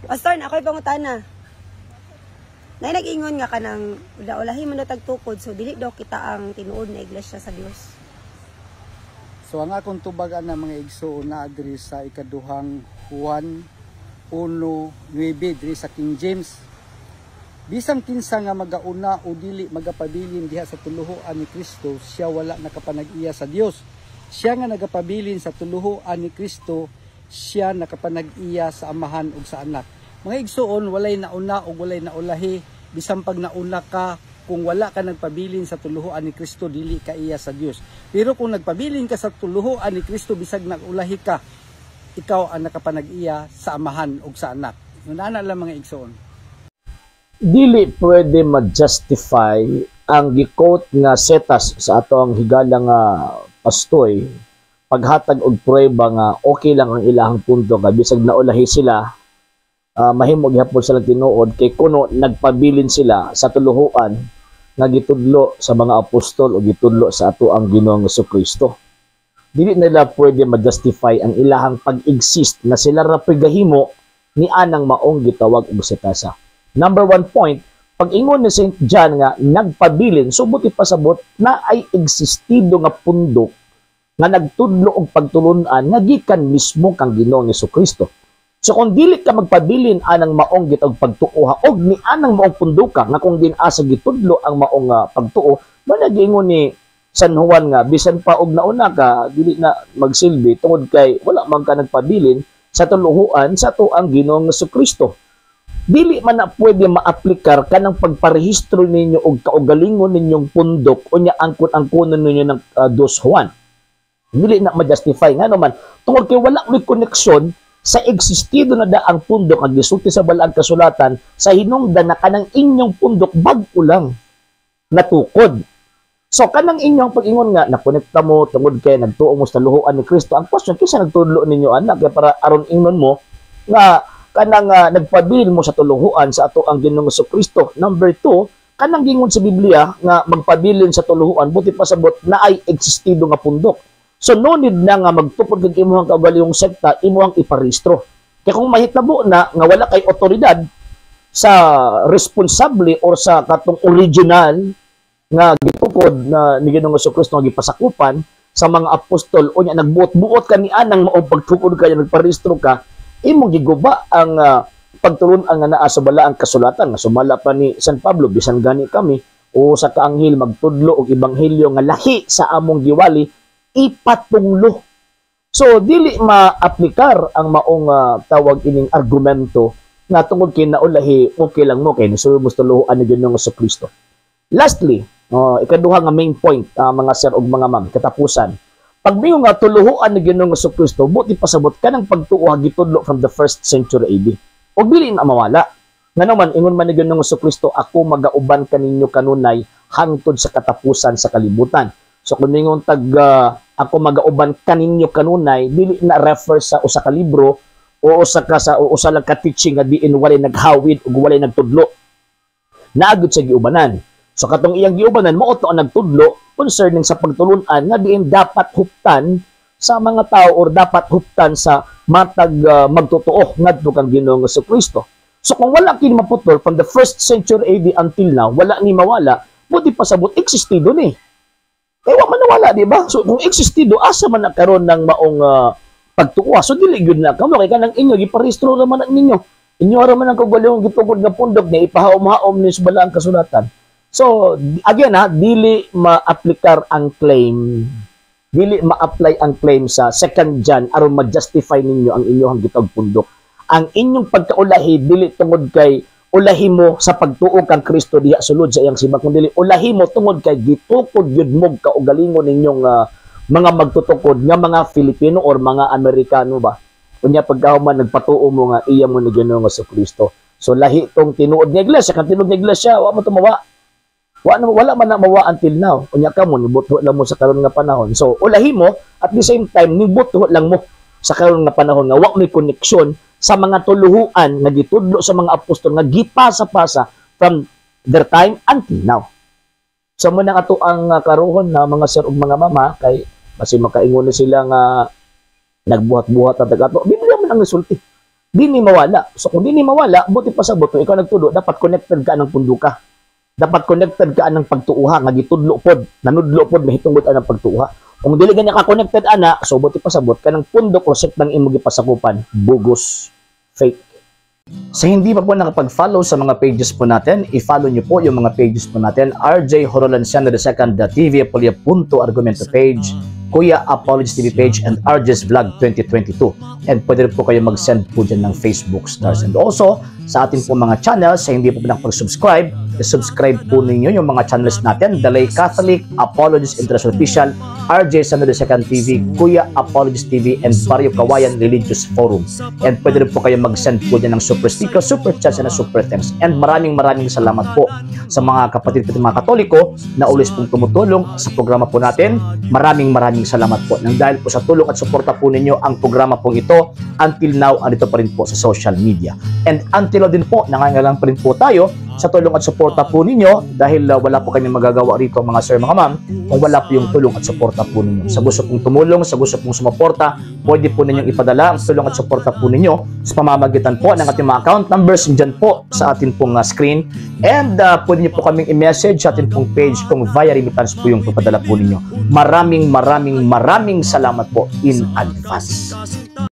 Pastor, na ako'y pangutana. Nay nag-ingon nga kanang ulahi man tagtukod, so dili daw kita ang tinuod na iglesia sa Dios. So ang akong tubagan na mga igsoon na diri sa ikaduhang Juan 1:9 diri sa King James. Bisang kinsa nga magauna o dili magapabilin diha sa tuluhoan ni Kristo, siya wala nakapanag-iya sa Dios. Siya nga nagapabilin sa tuluhoan ni Kristo, siya nakapanag-iya sa Amahan ug sa Anak. Mga igsoon, walay nauna o walay naulahi, bisan pag nauna ka, kung wala ka nagpabilin sa tuluhoan ni Kristo, dili ka iya sa Dios. Pero kung nagpabilin ka sa tuluhoan ni Kristo, bisag nagulahi ka, ikaw ang nakapanag-iya sa Amahan ug sa Anak. Nana lang mga igsoon. Dili pwede ma-justify ang gi-quote nga setas sa ato ang higala nga pastoy paghatag og prueba nga okay lang ang ilahang punto ka bisag naulahi sila, mahimo gihapon sila tinuod kay kuno nagpabilin sila sa tuluhuan nga gitudlo sa mga apostol o gitudlo sa ato ang Ginoong Jesucristo. Dili nila pwede ma-justify ang ilahang pag-exist na sila ra pagahimo ni anang maong gitawag og setasa. Number 1 point, pag-ingon ni St. John nga nagpabilin, subot ipasabot na ay existido nga pundok nga nagtudlo og pagtulunan nga gikan mismo kang Ginoong Jesucristo. So kung dili ka magpabilin anang maong gitawag pagtuo og ni anang maong punduka nga kung din asa gitudlo ang maong pagtuo, managingon ni San Juan nga bisan pa og nauna ka dili na magsilbi tungod kay wala man ka nagpabilin sa tuluhuan sa tuang Ginoong Jesucristo. Dili man na pwede maaplikar kanang pagparehistro ninyo og kaugalingon ninyong pundok o nya angkon-angkonon ninyo ng 2 Juan. Dili na ma-justify nga naman tungod kay wala may koneksyon sa existido na daang pundok ang gisulti sa balaang kasulatan sa hinungdan na kanang inyong pundok bag-o lang natukod. So kanang inyong pag-ingon nga nakonekta mo tungod kay nagtuo mo sa luhoan ni Kristo, ang question kinsa nagtudlo ninyo anak kay para aron ingnon mo nga kanang nagpabilin mo sa tuluhuan sa ato ang Ginoong Jesucristo. Number 2, kanang gingon sa Biblia nga magpabilin sa tuluhuan buti pasabot na ay existido nga pundok. So no need na nga magtupod kag imong kaugalingong sekta imong iparehistro. Kaya kung mahitabo na nga wala kay otoridad sa responsable or sa katong original nga gitukod na ni Ginoong Jesucristo nga gipasakupan sa mga apostol o nya nagbuot-buot ka ni anang mao pagtukod kay nagparehistro ka, imong giguba ang pagtulon ang naa sa balaang kasulatan nga sumala pa ni San Pablo bisan gani kami o sa kaanghel magtudlo og ebanghelyo nga lahi sa among giwali ipatunglo. So dili maaplikar ang maong tawag ining argumento nga tungod kay naulahi okay lang mo kay nisuyo mo tuluhuan ni Ginoong Jesucristo. Lastly, ikaduha nga main point mga sir ug mga ma'am katapusan. Pag may nga tuluhuan ni Ginoong Jesucristo, buti pasabot ka ng pagtuo gitudlo from the 1st century AD. O dili na mawala. Nga naman, ingon man ni Ginoong Jesucristo, ako magauban kaninyo kanunay hangtod sa katapusan sa kalibutan. So kung ingon ako magauban kaninyo kanunay, dili na refer sa usa ka libro o usa lang ka teaching nga diin walay naghawid ug walay nagtudlo. Naagud sa giubanan. So katong iyang giubanan mao to ang nagtudlo concerning sa pagtulunan nga diin dapat huptan sa mga tao or dapat huptan sa matag magtotoo ngadto kang Ginoong Jesucristo. So kung wala kini maputol from the 1st century AD until now, wala ni mawala, buti pasabot existido ni. Kaya wa man nawala, di ba? So kung existido asa man nakaroon ng maong pagtuo. So dili gyud na kamo kay kanang inyo giparehistro ra man ninyo. Inyo ra man ang kaugalingong gitukod nga pundok ni ipahaom-haom ni sa balaang kasulatan. So, again dili ma-aplikar ang claim, dili ma-apply ang claim sa 2 John aron ma-justify ninyo ang inyong gitawag pundok. Ang inyong pagkaulahi, dili tungod kay ulahi mo sa pagtuo kang Kristo diha sulod sa iyang simbahan, kundi ulahi mo tungod kay gitukod yun mo kaugalingon ninyong mga magtutukod nga mga Filipino or mga Amerikano ba. Kunya pagkahuman nagpatuo mo nga iya mo ni Ginoong Jesucristo. So, lahi tong tinuod nga iglesia, kang tinuod nga iglesia, wa mo tumawa. Wala man na mawa until now. Unya ka mo, nibutho lang mo sa karon nga panahon. So, ulahi mo, at the same time, nibutho lang mo sa karon nga panahon nga wa may koneksyon sa mga tuluhuan nga gitudlo sa mga apostol nga gipasa-pasa from their time until now. So, muna ato ang karuhon na mga sir ug mga mama, kay kasi makaingon na sila nga nagbuhat-buhat at ato. Biblia man ang resulti. di ni mawala. So kung di ni mawala, buti pa sa buto, ikaw nagtudo, dapat connected ka ng pundo ka. Dapat connected ka ng pagtuuha, nga gitudlo pod, nanudlo pod, mahitunggot ang pagtuuha. Kung dili ganya ka connected ana, so buti pa sabot ka ng pundo kroset ng imong gipasakupan, bugos, fake. Sa hindi pa po nakapag-follow sa mga pages po natin, i-follow nyo po yung mga pages po natin, RJ Horolanciano II, TV Apolia Punto Argumento page, Kuya Apologies TV page, and RJ's Vlog 2022. And pwede rin po kayo mag-send po dyan ng Facebook stars. And also, sa ating po mga channels, sa hindi po nakapag-subscribe, i-subscribe po ninyo yung mga channels natin, Dalay Catholic, Apologies International Official, RJ Sano II TV, Kuya Apologies TV, and Barrio Kawayan Religious Forum. And pwede rin po kayo mag-send po dyan ng super sticker, super chats, and super thanks. And maraming salamat po sa mga kapatid at mga Katoliko na ulis pong tumutulong sa programa po natin. Maraming salamat po. Nang dahil po sa tulong at suporta po ninyo, ang programa po ito, until now, andito pa rin po sa social media. And until now din po, nangangailangan pa rin po tayo sa tulong at suporta po ninyo dahil wala po kami magagawa rito mga sir, mga ma'am, kung wala po yung tulong at suporta po ninyo. Sa gusto pong tumulong, sa gusto pong sumuporta, pwede po ninyong ipadala ang tulong at suporta po ninyo sa pamamagitan po ng ating mga account numbers dyan po sa ating pong screen. And pwede nyo po kaming i-message sa ating pong page kung via remittance po yung papadala po ninyo. Maraming salamat po in advance.